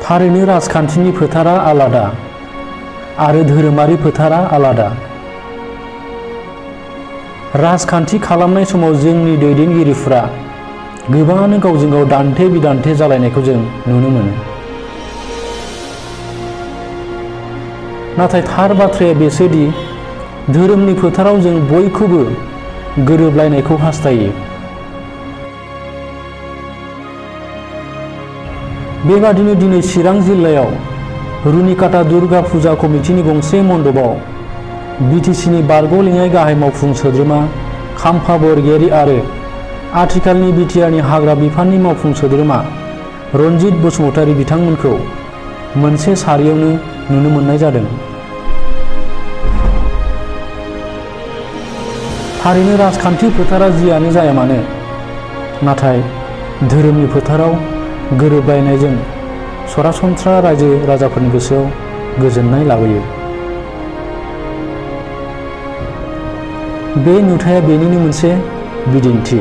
थारैनो राजखान्थिनि फोथारा आलादा आरो धोरोमारि फोथारा आलादा। राजखान्थि खालामनाय समाव जोंनि दैदेनगिरिफोरा गोबाङानो गावजों गाव दान्थे बिदान्थे जालायनायखौ जों नुनो मोनो। नाथाय थार बाथ्राया बेसोदि धोरोमनि फोथाराव जों बयखौबो गोरोबलायनायखौ हास्थायो। बेबादिनो दिनै चिरां जिल्लायाव रुनिकाटा दुर्गा फुजा कमिटिनि गंसे मण्डपाव बिटिसिनि बारग'लेङाइ गाहाय मावफुं सोद्रोमा खाम्फा बरगयारी आरो आथिखालनि बिटिआरनि हाग्रा बिफाननि मावफुं सोद्रोमा रनजित बसुमतारी बिथांमोनखौ मोनसे सारियावनो नुनो मोननाय जादों। थारैनो राजखान्थि फोथारा जियानो जाया मानो, नाथाय धोरोमनि फोथाराव गोरोबलायनायजों सरासनस्रा रायजो राजाफोरनि गोसोआव गोजोननाय लाबोयो। बे नुथाया बेनिनो मोनसे बिदिन्थि।